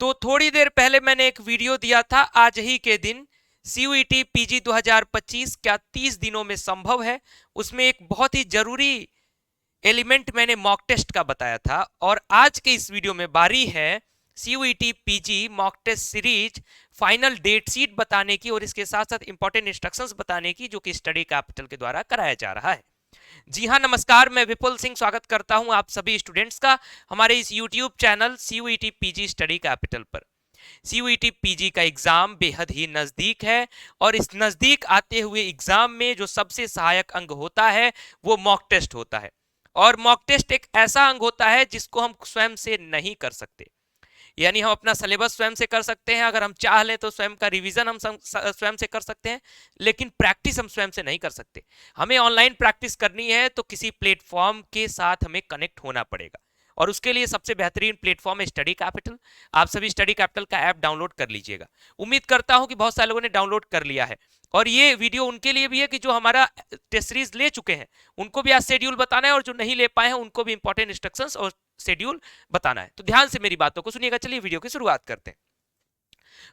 तो थोड़ी देर पहले मैंने एक वीडियो दिया था आज ही के दिन सीयूईटी पीजी 2025 क्या 30 दिनों में संभव है। उसमें एक बहुत ही जरूरी एलिमेंट मैंने मॉक टेस्ट का बताया था और आज के इस वीडियो में बारी है CUET PG mock test series final date sheet बताने की और इसके साथ साथ इंपॉर्टेंट इंस्ट्रक्शंस बताने की जो कि स्टडी कैपिटल के द्वारा कराया जा रहा है। जी हाँ, नमस्कार, मैं विपुल सिंह स्वागत करता हूं आप सभी स्टूडेंट्स का हमारे इस YouTube channel CUET PG study capital पर। सीयूईटी पीजी का एग्जाम बेहद ही नजदीक है और इस नजदीक आते हुए एग्जाम में जो सबसे सहायक अंग होता है वो मॉक टेस्ट होता है। और मॉक टेस्ट एक ऐसा अंग होता है जिसको हम स्वयं से नहीं कर सकते, यानी हम अपना सिलेबस स्वयं से कर सकते हैं, अगर हम चाह लें तो स्वयं का रिवीजन हम स्वयं से कर सकते हैं, लेकिन प्रैक्टिस हम स्वयं से नहीं कर सकते। हमें ऑनलाइन प्रैक्टिस करनी है तो किसी प्लेटफॉर्म के साथ हमें कनेक्ट होना पड़ेगा और उसके लिए सबसे बेहतरीन प्लेटफॉर्म है स्टडी कैपिटल। आप सभी स्टडी कैपिटल का ऐप डाउनलोड कर लीजिएगा। उम्मीद करता हूं कि बहुत सारे लोगों ने डाउनलोड कर लिया है और ये वीडियो उनके लिए भी है कि जो हमारा टेस्ट सीरीज ले चुके हैं उनको भी आज शेड्यूल बताना है और जो नहीं ले पाए हैं उनको भी इंपॉर्टेंट इंस्ट्रक्शंस और शेड्यूल बताना है। तो ध्यान से मेरी बातों को सुनिएगा। चलिए वीडियो की शुरुआत करते हैं।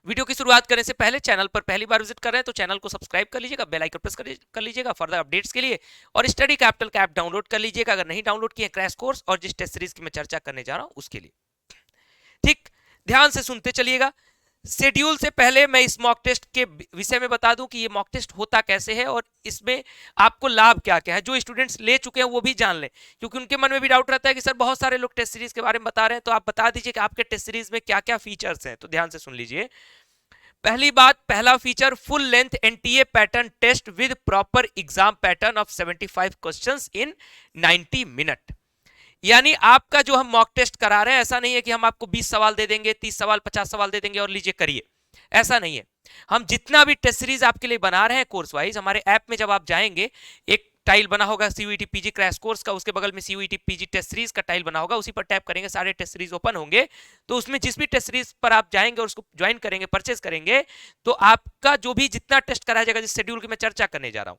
वीडियो की शुरुआत करने से पहले चैनल पर पहली बार विजिट कर रहे हैं तो चैनल को सब्सक्राइब कर लीजिएगा, बेल आइकन प्रेस कर लीजिएगा फर्दर अपडेट्स के लिए, और स्टडी कैपिटल का ऐप डाउनलोड कर लीजिएगा अगर नहीं डाउनलोड किए क्रैश कोर्स और जिस टेस्ट सीरीज की मैं चर्चा करने जा रहा हूं उसके लिए। ठीक, ध्यान से सुनते चलिएगा। शेड्यूल से पहले मैं इस मॉक टेस्ट के विषय में बता दूं कि ये मॉक टेस्ट होता कैसे है और इसमें आपको लाभ क्या क्या है। जो स्टूडेंट्स ले चुके हैं वो भी जान लें, क्योंकि उनके मन में भी डाउट रहता है कि सर बहुत सारे लोग टेस्ट सीरीज के बारे में बता रहे हैं, तो आप बता दीजिए कि आपके टेस्ट सीरीज में क्या क्या फीचर्स हैं। तो ध्यान से सुन लीजिए। पहली बात, पहला feature, full length NTA pattern test with proper exam pattern of 75 questions in 90 minute. यानी आपका जो हम मॉक टेस्ट करा रहे हैं ऐसा नहीं है कि हम आपको 20 सवाल दे देंगे, 30 सवाल 50 सवाल दे देंगे और लीजिए करिए, ऐसा नहीं है। हम जितना भी टेस्ट सीरीज आपके लिए बना रहे हैं कोर्स वाइज, हमारे ऐप में जब आप जाएंगे एक टाइल बना होगा सीयूईटी पीजी क्रैश कोर्स का, उसके बगल में सीयूईटी पीजी टेस्ट सीरीज का टाइल बना होगा, उसी पर टैप करेंगे सारे टेस्ट सीरीज ओपन होंगे। तो उसमें जिस भी टेस्ट सीरीज पर आप जाएंगे और उसको ज्वाइन करेंगे, परचेज करेंगे, तो आपका जो भी जितना टेस्ट कराया जाएगा, जिस शेड्यूल की मैं चर्चा करने जा रहा हूं,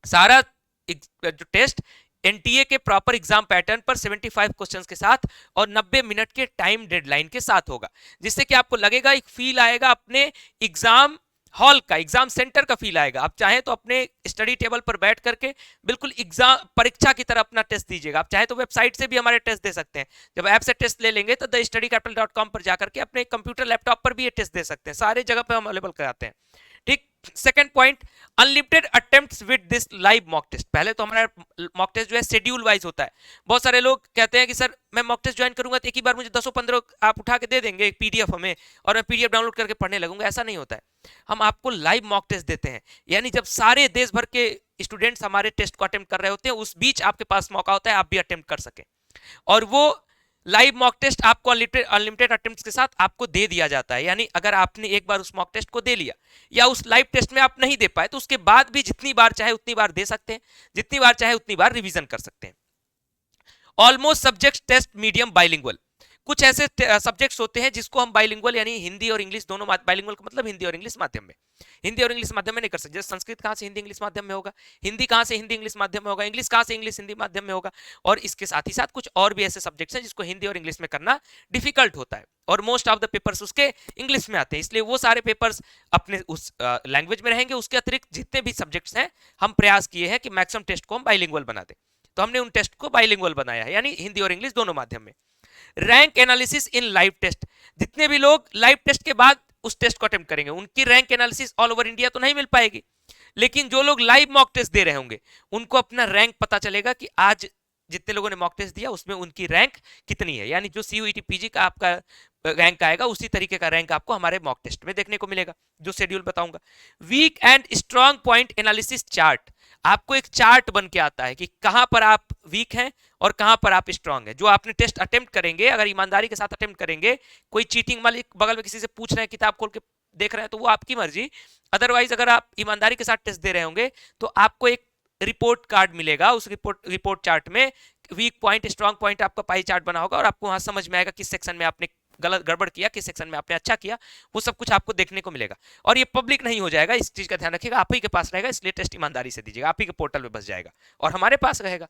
सारा जो टेस्ट एनटीए के प्रॉपर एग्जाम पैटर्न पर 75 क्वेश्चंस के साथ और 90 मिनट के टाइम डेडलाइन के साथ होगा, जिससे कि आपको लगेगा, एक फील आएगा अपने एग्जाम हॉल का, एग्जाम सेंटर का फील आएगा। आप चाहे तो अपने स्टडी टेबल पर बैठ करके बिल्कुल एग्जाम परीक्षा की तरह अपना टेस्ट दीजिएगा। आप चाहे तो वेबसाइट से भी हमारे टेस्ट दे सकते हैं। जब ऐप से टेस्ट ले लेंगे तो thestudycapital.com पर जाकर के अपने कंप्यूटर लैपटॉप पर भी ये टेस्ट दे सकते हैं। सारे जगह पर हम अवेलेबल कराते हैं। ठीक, second point, unlimited attempts with this live mock test. पहले तो हमारा मॉक टेस्ट जो है शेड्यूल वाइज होता है। बहुत सारे लोग कहते हैं कि सर मैं मॉक टेस्ट ज्वाइन करूंगा तो एक ही बार मुझे 10-15 आप उठा के दे देंगे एक पीडीएफ हमें और मैं पीडीएफ डाउनलोड करके पढ़ने लगूंगा। ऐसा नहीं होता है। हम आपको लाइव मॉक टेस्ट देते हैं, यानी जब सारे देश भर के स्टूडेंट्स हमारे टेस्ट को अटेम्प्ट कर रहे होते हैं उस बीच आपके पास मौका होता है आप भी अटेम्प्ट कर सकें, और वो लाइव मॉक टेस्ट आपको अनलिमिटेड अटेम्प्ट्स के साथ आपको दे दिया जाता है। यानी अगर आपने एक बार उस मॉक टेस्ट को दे लिया या उस लाइव टेस्ट में आप नहीं दे पाए तो उसके बाद भी जितनी बार चाहे उतनी बार दे सकते हैं, जितनी बार चाहे उतनी बार रिवीजन कर सकते हैं। Almost subject test medium bilingual. कुछ ऐसे सब्जेक्ट्स होते हैं जिसको हम बाइलिंगुअल यानी हिंदी और इंग्लिश दोनों, बाइलिंगुअल का मतलब हिंदी और इंग्लिश माध्यम में, हिंदी और इंग्लिश माध्यम में नहीं कर सकते। जैसे संस्कृत कहां से हिंदी इंग्लिश माध्यम में होगा, हिंदी कहां से हिंदी इंग्लिश माध्यम में होगा, इंग्लिश कहां से इंग्लिश हिंदी माध्यम में होगा, और इसके साथ ही साथ कुछ और भी ऐसे सब्जेक्ट्स हैं जिसको हिंदी और इंग्लिश में करना डिफिकल्ट होता है और मोस्ट ऑफ द पेपर्स उसके इंग्लिश में आते हैं, इसलिए वो सारे पेपर्स अपने उस लैंग्वेज में रहेंगे। उसके अतिरिक्त जितने भी सब्जेक्ट्स हैं हम प्रयास किए हैं कि मैक्सिमम टेस्ट को हम बाइलिंगुअल बना दें, तो हमने उन टेस्ट को बाइलिंगुअल बनाया है, यानी हिंदी और इंग्लिश दोनों माध्यम में। Rank analysis in live test. जितने भी लोग लाइव टेस्ट के बाद उस टेस्ट को अटेम्प्ट करेंगे उनकी rank analysis all over India तो नहीं मिल पाएगी, लेकिन जो लोग लाइव मॉक टेस्ट दे रहे होंगे उनको अपना रैंक पता चलेगा कि आज जितने लोगों ने मॉक टेस्ट दिया उसमें उनकी रैंक कितनी है। यानी जो सीयूईटी पीजी का आपका रैंक आएगा उसी तरीके का रैंक आपको हमारे मॉक टेस्ट में देखने को मिलेगा, जो शेड्यूल बताऊंगा। Weak and strong point analysis chart. आपको एक चार्ट बन के आता है कि कहां पर आप वीक हैं और कहां पर आप स्ट्रांग हैं। जो आपने टेस्ट अटेम्प्ट करेंगे, अगर ईमानदारी के साथ अटेम्प्ट करेंगे, कोई चीटिंग वाले बगल में किसी से पूछ रहे हैं, किताब खोल के देख रहे हैं, तो वो आपकी मर्जी। अदरवाइज अगर आप ईमानदारी के साथ टेस्ट दे रहे होंगे तो आपको एक रिपोर्ट कार्ड मिलेगा। उस रिपोर्ट चार्ट में वीक पॉइंट, स्ट्रांग पॉइंट आपका पाई चार्ट बना होगा और आपको वहां समझ में आएगा किस सेक्शन में आपने गलत गड़बड़ किया, किस सेक्शन में आपने अच्छा किया, वो सब कुछ आपको देखने को मिलेगा। और ये पब्लिक नहीं हो जाएगा, इस चीज का ध्यान रखिएगा, आप ही के पास रहेगा, इसलिए टेस्ट ईमानदारी से दीजिएगा, आप ही के पोर्टल में बस जाएगा और हमारे पास रहेगा।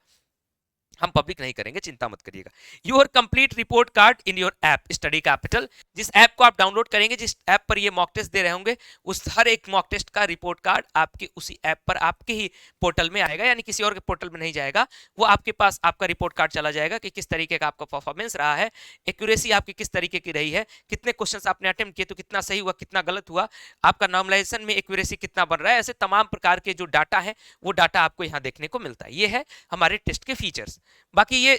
हम पब्लिक नहीं करेंगे, चिंता मत करिएगा। Your complete report card in your app study capital, जिस ऐप को आप डाउनलोड करेंगे, जिस ऐप पर ये मॉक टेस्ट दे रहे होंगे, उस हर एक मॉक टेस्ट का रिपोर्ट कार्ड आपके उसी ऐप पर आपके ही पोर्टल में आएगा, यानी किसी और के पोर्टल में नहीं जाएगा। वो आपके पास आपका रिपोर्ट कार्ड चला जाएगा कि किस तरीके का आपका परफॉर्मेंस रहा है, एक्यूरेसी आपकी किस तरीके की रही है, कितने क्वेश्चन आपने अटेम्प्ट किए तो कितना सही हुआ, कितना गलत हुआ, आपका नॉर्मलाइजेशन में एक्यूरेसी कितना बन रहा है, ऐसे तमाम प्रकार के जो डाटा है वो डाटा आपको यहाँ देखने को मिलता है। ये है हमारे टेस्ट के फीचर्स। बाकी ये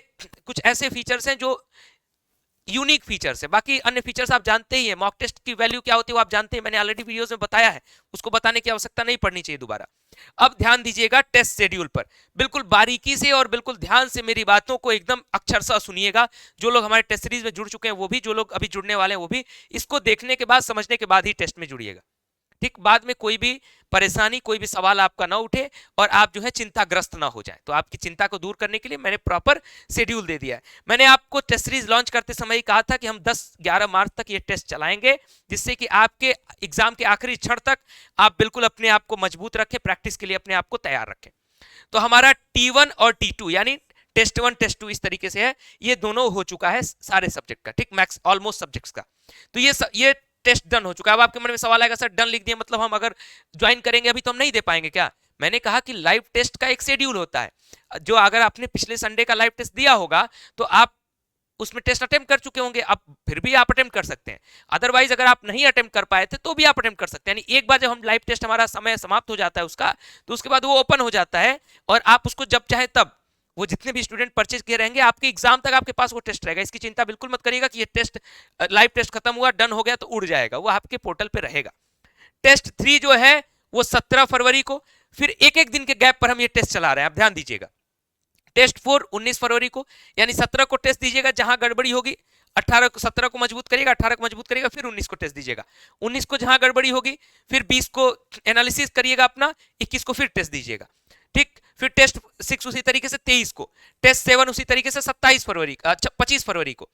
कुछ ऐसे फीचर्स हैं जो यूनिक फीचर्स है, बाकी अन्य फीचर्स आप जानते ही हैं। मॉक टेस्ट की वैल्यू क्या होती है वो आप जानते हैं, मैंने ऑलरेडी वीडियोस में बताया है, उसको बताने की आवश्यकता नहीं पड़नी चाहिए दोबारा। अब ध्यान दीजिएगा टेस्ट शेड्यूल पर, बिल्कुल बारीकी से और बिल्कुल ध्यान से मेरी बातों को एकदम अक्षरशः सुनिएगा। जो लोग हमारे टेस्ट सीरीज में जुड़ चुके हैं वो भी, जो लोग अभी जुड़ने वाले हैं वो भी, इसको देखने के बाद समझने के बाद ही टेस्ट में जुड़िएगा, ठीक। बाद में कोई भी परेशानी, कोई भी सवाल आपका ना उठे और आप जो है चिंताग्रस्त ना हो जाए। तो आपकी चिंता को दूर करने के लिए मैंने प्रॉपर शेड्यूल दे दिया है। मैंने आपको टेस्ट सीरीज लॉन्च करते समय ही कहा था कि हम 10-11 मार्च तक ये टेस्ट चलाएंगे, जिससे कि आपके एग्जाम के आखिरी क्षण तक आप बिल्कुल अपने आप को मजबूत रखें, प्रैक्टिस के लिए अपने आप को तैयार रखें। तो हमारा T1 और T2 यानी टेस्ट 1 टेस्ट 2 इस तरीके से है, ये दोनों हो चुका है सारे सब्जेक्ट का, ठीक, मैक्स ऑलमोस्ट सब्जेक्ट्स का। तो ये टेस्ट डन हो चुका है। अब आपके मन में सवाल आएगा, सर डन लिख दिया मतलब हम अगर ज्वाइन करेंगे अभी तो हम नहीं दे पाएंगे क्या? मैंने कहा कि लाइव टेस्ट का एक शेड्यूल होता है, जो अगर आपने पिछले संडे का लाइव टेस्ट दिया होगा तो आप उसमें टेस्ट अटेम्प्ट कर चुके होंगे, अब फिर भी आप अटेम्प्ट कर सकते हैं। अदरवाइज अगर आप नहीं अटेम्प्ट कर पाए थे तो भी आप अटेम्प्ट कर सकते हैं। यानी एक बार जब हम लाइव टेस्ट हमारा समय समाप्त हो जाता है उसका, तो उसके बाद वो ओपन हो जाता है और आप उसको जब चाहे तब, वो जितने भी स्टूडेंट परचेज किए रहेंगे आपके एग्जाम तक आपके पास वो टेस्ट रहेगा। इसकी चिंता बिल्कुल मत करिएगा कि ये टेस्ट लाइव टेस्ट खत्म हुआ डन हो गया तो उड़ जाएगा, वो आपके पोर्टल पे रहेगा। टेस्ट 3 जो है वो 17 फरवरी को, फिर एक एक दिन के गैप पर हम ये टेस्ट चला रहे हैं, आप ध्यान दीजिएगा। टेस्ट 4 19 फरवरी को, यानी 17 को टेस्ट दीजिएगा, जहां गड़बड़ी होगी 17 को मजबूत करिएगा, 18 को मजबूत करिएगा, फिर 19 को टेस्ट दीजिएगा। 19 को जहां गड़बड़ी होगी फिर 20 को एनालिसिस करिएगा अपना, 21 को फिर टेस्ट दीजिएगा, ठीक। फिर टेस्ट 6 उसी तरीके से 23 को, टेस्ट 7 उसी तरीके से 27 फरवरी, अच्छा 25 फरवरी को,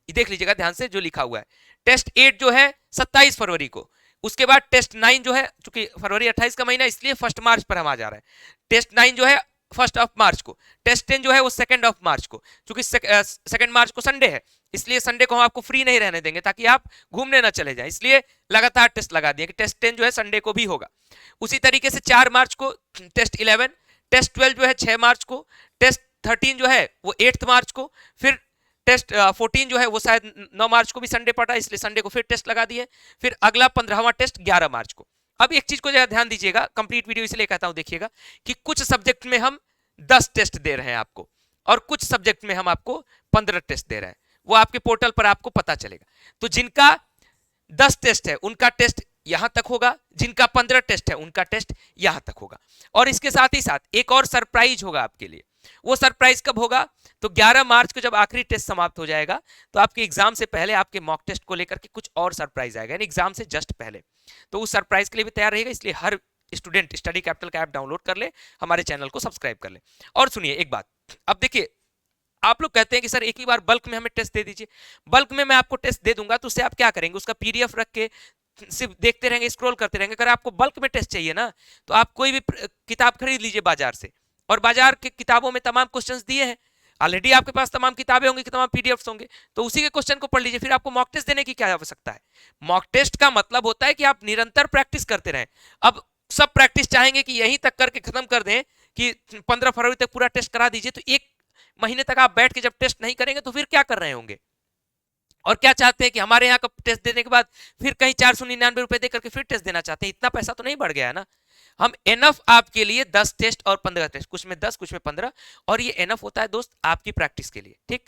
ये देख लीजिएगा ध्यान से जो लिखा हुआ है। टेस्ट 8 जो है 27 फरवरी को, उसके बाद टेस्ट 9 जो है, चूंकि फरवरी 28 का महीना इसलिए 1 मार्च पर हम आ जा रहे हैं, टेस्ट 9 जो है 1 मार्च को, टेस्ट 10 जो है वो 2 मार्च को, चूंकि 2 मार्च को संडे है इसलिए संडे को हम आपको फ्री नहीं रहने देंगे ताकि आप घूमने ना चले जाएं, इसलिए लगातार टेस्ट लगा दिए कि टेस्ट 10 जो है संडे को भी होगा। उसी तरीके से 4 मार्च को टेस्ट 11, टेस्ट 12 जो है 6 मार्च को, टेस्ट 13 जो है वो 8 मार्च को, फिर टेस्ट 14 जो है वो शायद 9 मार्च को भी संडे पड़ा इसलिए संडे को फिर टेस्ट लगा दिए, फिर अगला 15वां टेस्ट 11 मार्च को। अब एक चीज को जरा ध्यान दीजिएगा, कंप्लीट वीडियो इसलिए कहता हूं देखिएगा कि कुछ सब्जेक्ट में हम 10 टेस्ट दे रहे हैं आपको और कुछ सब्जेक्ट में हम आपको 15 टेस्ट दे रहे हैं, वो आपके पोर्टल पर आपको पता चलेगा। तो जिनका 10 टेस्ट है उनका टेस्ट यहां तक होगा, जिनका 15 टेस्ट है उनका टेस्ट यहां तक होगा। और इसके साथ ही साथ एक और सरप्राइज होगा आपके लिए। वो सरप्राइज कब होगा? तो 11 मार्च को जब आखिरी टेस्ट समाप्त हो जाएगा तो आपके एग्जाम से पहले आपके मॉक टेस्ट को लेकर के कुछ और सरप्राइज आएगा, यानी एग्जाम से जस्ट पहले। तो उस सरप्राइज के लिए भी तैयार रहेगा, इसलिए हर स्टूडेंट स्टडी कैपिटल का ऐप डाउनलोड कर ले, हमारे चैनल को सब्सक्राइब कर ले। और सुनिए एक बात, अब देखिए आप लोग कहते हैं कि सर एक ही बार बल्क में हमें टेस्ट दे दीजिए। बल्क में मैं आपको टेस्ट दे दूंगा तो उससे आप क्या करेंगे? उसका पीडीएफ रख के सिर्फ देखते रहेंगे, स्क्रॉल करते रहेंगे। अगर आपको बल्क में टेस्ट चाहिए ना तो आप कोई भी किताब खरीद लीजिए बाजार से, और बाजार की किताबों में तमाम क्वेश्चंस दिए हैं ऑलरेडी, आपके पास तमाम किताबें होंगी, तमाम पीडीएफ्स होंगे, तो उसी के क्वेश्चन को पढ़ लीजिए। फिर आपको मॉक टेस्ट देने की क्या आवश्यकता है? मॉक टेस्ट का मतलब होता है कि आप निरंतर प्रैक्टिस करते रहें। अब सब प्रैक्टिस चाहेंगे कि यहीं तक करके खत्म कर दें कि 15 फरवरी तक पूरा टेस्ट करा दीजिए, तो एक महीने तक आप बैठ के जब टेस्ट नहीं करेंगे तो फिर क्या कर रहे होंगे? और क्या चाहते हैं कि हमारे यहाँ का टेस्ट देने के बाद फिर कहीं 499 रुपए देकर के फिर टेस्ट देना चाहते हैं? इतना पैसा तो नहीं बढ़ गया है ना। हम एनफ आपके लिए 10 टेस्ट और 15 टेस्ट, कुछ में 10 कुछ में 15, और ये एनफ होता है दोस्त आपकी प्रैक्टिस के लिए, ठीक।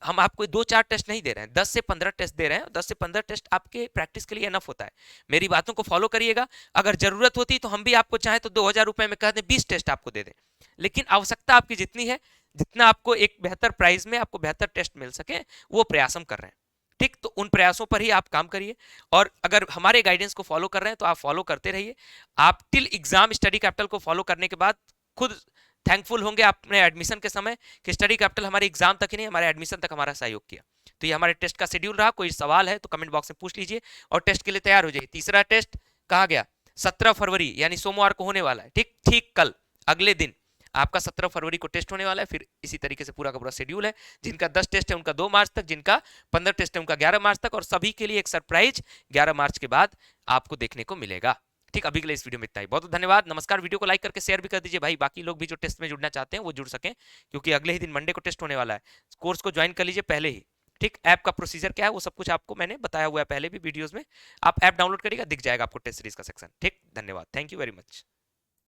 हम आपको 2-4 टेस्ट नहीं दे रहे हैं, 10 से 15 टेस्ट दे रहे हैं। 10 से 15 टेस्ट आपके प्रैक्टिस के लिए एनफ होता है। मेरी बातों को फॉलो करिएगा। अगर जरूरत होती तो हम भी आपको चाहे तो 2000 रुपए में कह दें 20 टेस्ट आपको दे दें, लेकिन आवश्यकता आपकी जितनी है, जितना आपको एक बेहतर प्राइस में आपको बेहतर टेस्ट मिल सके, वो प्रयास हम कर रहे हैं, ठीक। तो उन प्रयासों पर ही आप काम करिए, और अगर हमारे गाइडेंस को फॉलो कर रहे हैं तो आप फॉलो करते रहिए। आप टिल एग्जाम स्टडी कैपिटल को फॉलो करने के बाद खुद थैंकफुल होंगे अपने एडमिशन के समय कि स्टडी कैपिटल हमारे एग्जाम तक ही नहीं, हमारे एडमिशन तक हमारा सहयोग किया। तो ये हमारे टेस्ट का शेड्यूल रहा। कोई सवाल है तो कमेंट बॉक्स में पूछ लीजिए और टेस्ट के लिए तैयार हो जाइए। तीसरा टेस्ट कहा गया 17 फरवरी यानी सोमवार को होने वाला है, ठीक। ठीक कल, अगले दिन आपका 17 फरवरी को टेस्ट होने वाला है, फिर इसी तरीके से पूरा का पूरा शेड्यूल है। जिनका 10 टेस्ट है उनका 2 मार्च तक, जिनका 15 टेस्ट है उनका 11 मार्च तक, और सभी के लिए एक सरप्राइज 11 मार्च के बाद आपको देखने को मिलेगा। ठीक, अभी के लिए इस वीडियो में इतना ही। बहुत बहुत धन्यवाद, नमस्कार। वीडियो को लाइक करके शेयर भी कर दीजिए भाई, बाकी लोग भी जो टेस्ट में जुड़ना चाहते हैं वो जुड़ सकें, क्योंकि अगले ही दिन मंडे को टेस्ट होने वाला है। कोर्स को ज्वाइन कर लीजिए पहले ही। ठीक, ऐप का प्रोसीजर क्या है वो सब कुछ आपको मैंने बताया हुआ है पहले भी वीडियोस में। आप ऐप डाउनलोड करिएगा, दिख जाएगा आपको टेस्ट सीरीज का सेक्शन। ठीक, धन्यवाद, थैंक यू वेरी मच।